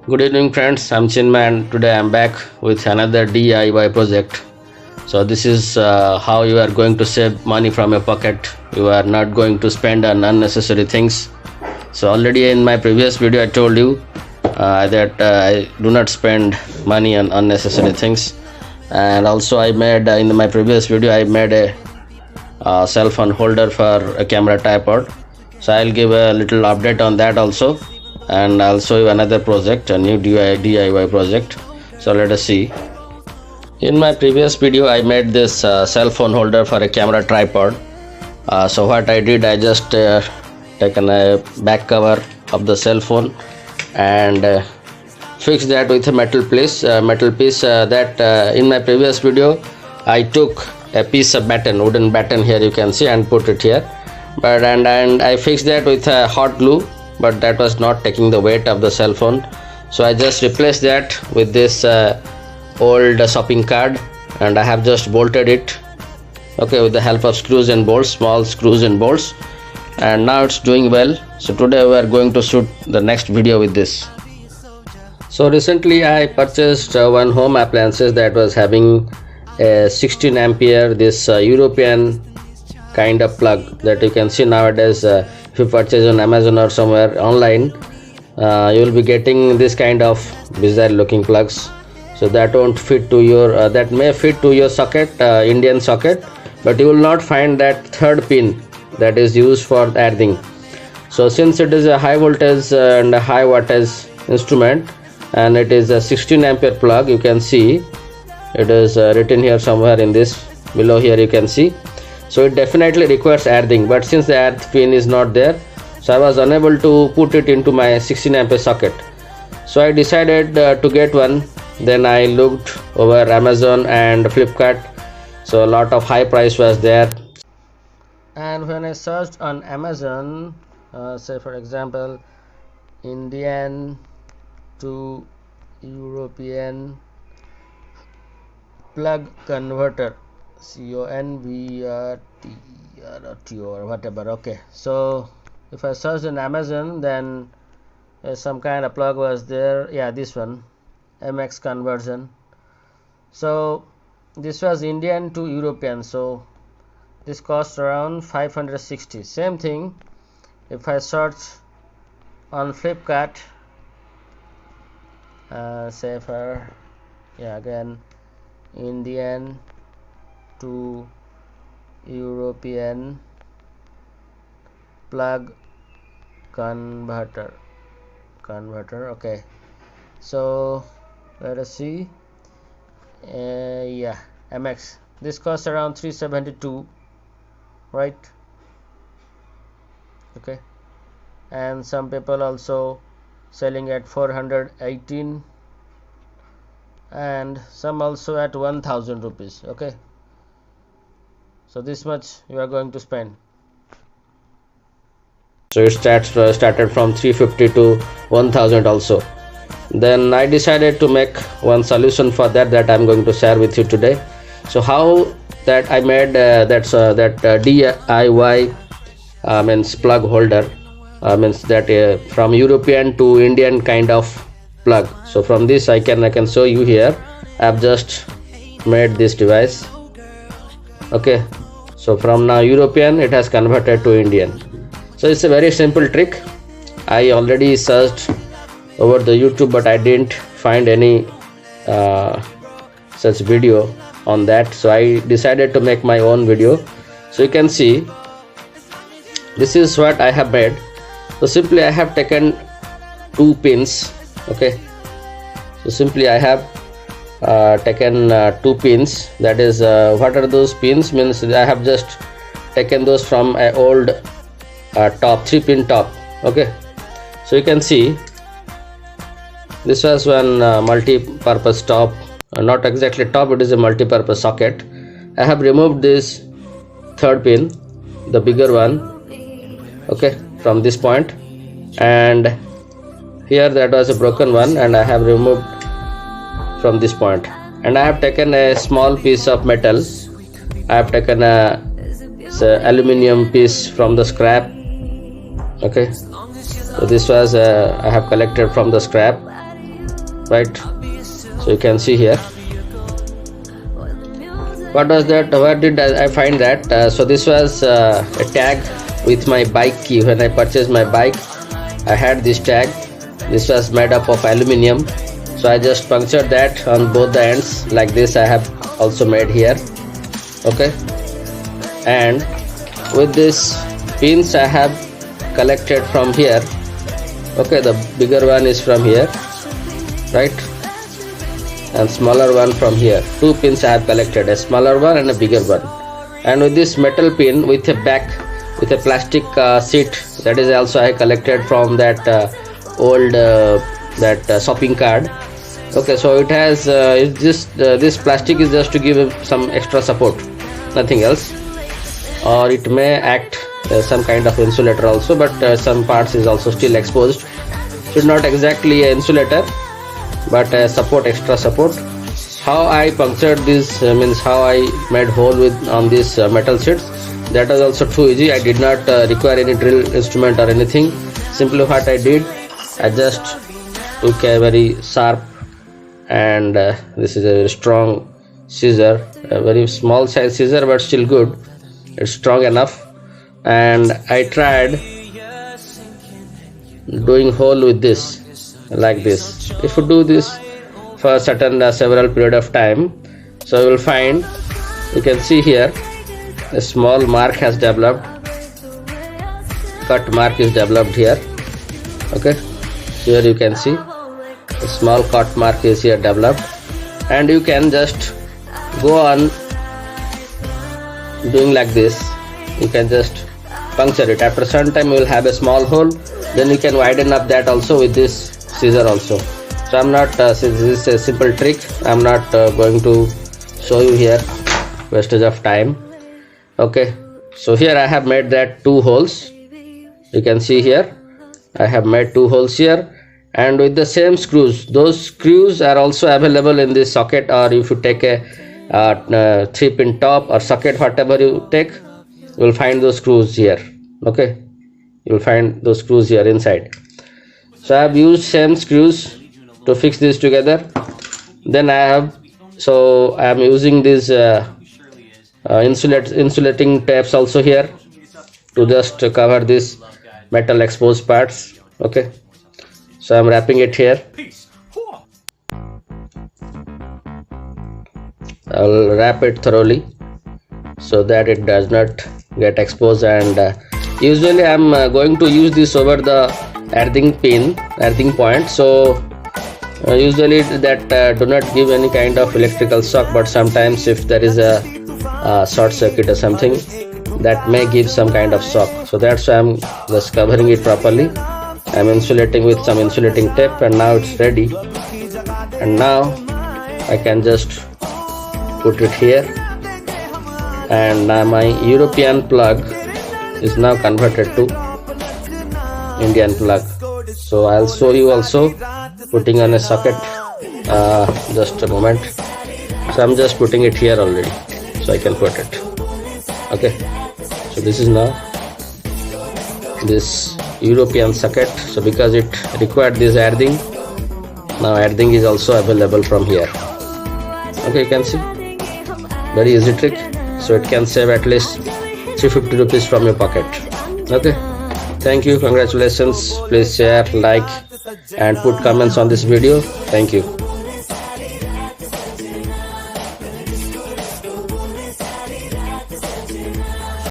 Good evening, friends. I'm Chinmay, and today I'm back with another DIY project. So, this is how you are going to save money from your pocket. You are not going to spend on unnecessary things. So, already in my previous video, I told you that I do not spend money on unnecessary things. And also, I made in my previous video, I made a cell phone holder for a camera tripod. So, I'll give a little update on that also, and I'll show you another project, a new DIY project. So let us see. In my previous video I made this cell phone holder for a camera tripod. So what I did, I just taken a back cover of the cell phone and fixed that with a metal piece that in my previous video I took a piece of batten, wooden batten here you can see, and put it here, but and I fixed that with a hot glue, but that was not taking the weight of the cell phone. So I just replaced that with this old shopping card, and I have just bolted it, okay, with the help of screws and bolts, small screws and bolts, and now it's doing well. So today we are going to shoot the next video with this. So recently I purchased one home appliances that was having a 16 ampere this European kind of plug that you can see nowadays. If you purchase on Amazon or somewhere online, you will be getting this kind of bizarre looking plugs. So that won't fit to your that may fit to your socket, Indian socket, but you will not find that third pin that is used for earthing. So since it is a high voltage and a high wattage instrument, and it is a 16 ampere plug, you can see it is written here somewhere in this below here you can see. So it definitely requires earthing, but since the earth pin is not there, so I was unable to put it into my 16 ampere socket. So I decided to get one. Then I looked over Amazon and Flipkart, so a lot of high price was there. And when I searched on Amazon, say for example Indian to European plug converter, converter or whatever, okay. So if I searched in Amazon, then some kind of plug was there, yeah, this one, MX conversion. So this was Indian to European, so this cost around 560. Same thing if I search on Flipkart, say for, yeah, again Indian to European plug converter, okay. So let us see, yeah, MX, this costs around 372, right? Okay, and some people also selling at 418, and some also at 1000 rupees, okay. So this much you are going to spend. So it started from 350 to 1000 also. Then I decided to make one solution for that I'm going to share with you today. So how that I made that DIY means plug holder, means that from European to Indian kind of plug. So from this I can show you here. I have just made this device, okay. So from now European it has converted to Indian. So it's a very simple trick. I already searched over the YouTube, but I didn't find any such video on that. So I decided to make my own video. So you can see this is what I have made. So simply I have taken two pins, okay. So simply I have taken two pins, that is what are those pins, means I have just taken those from an old top, 3-pin top, okay. So you can see this was one multi-purpose top, not exactly top, it is a multi-purpose socket. I have removed this third pin, the bigger one, okay, from this point, and here that was a broken one, and I have removed from this point, and I have taken a small piece of metal. I have taken a aluminium piece from the scrap, okay. So this was I have collected from the scrap, right? So you can see here. What was that? Where did I find that? So this was a tag with my bike key. When I purchased my bike, I had this tag. This was made up of aluminium, so I just punctured that on both the ends like this. I have also made here. Okay, and with this pins I have collected from here. Okay, the bigger one is from here, right, and smaller one from here. Two pins I have collected, a smaller one and a bigger one. And with this metal pin with a back with a plastic seat, that is also I collected from that old shopping card. Okay, so it has this plastic is just to give some extra support, nothing else, or it may act some kind of insulator also, but some parts is also still exposed. Should not exactly an insulator, but support, extra support. How I punctured this means how I made hole with on these metal sheets. That was also too easy. I did not require any drill instrument or anything. Simply what I did, I just took a very sharp and this is a very strong scissor, a very small size scissor but still good, it's strong enough, and I tried doing hole with this like this. If you do this for a certain several period of time, so you will find, you can see here a small mark has developed, cut mark is developed here. Okay, here you can see a small cut mark is here developed, and you can just go on doing like this. You can just puncture it. After some time you will have a small hole, then you can widen up that also with this scissor also. So I'm not since this is a simple trick, I'm not going to show you here, wastage of time. Okay, so here I have made that two holes. You can see here I have made two holes here, and with the same screws. Those screws are also available in this socket, or if you take a 3-pin top or socket, whatever you take, you will find those screws here. Okay, you will find those screws here inside. So I have used same screws to fix this together. Then I am using these insulating tapes also here to just cover this metal exposed parts. Okay, so I'm wrapping it here. I'll wrap it thoroughly so that it does not get exposed, and usually I'm going to use this over the earthing point, so usually that do not give any kind of electrical shock, but sometimes if there is a short circuit or something, that may give some kind of shock. So that's why I'm just covering it properly. I'm insulating with some insulating tape, and now it's ready. And now I can just put it here, and now my European plug is now converted to Indian plug. So I'll show you also putting on a socket. Just a moment. So I'm just putting it here already, so I can put it. Okay, so this is now this European socket. So because it required this earthing, now earthing is also available from here. Okay, you can see, very easy trick. So it can save at least 350 rupees from your pocket. Okay, thank you, congratulations. Please share, like and put comments on this video. Thank you.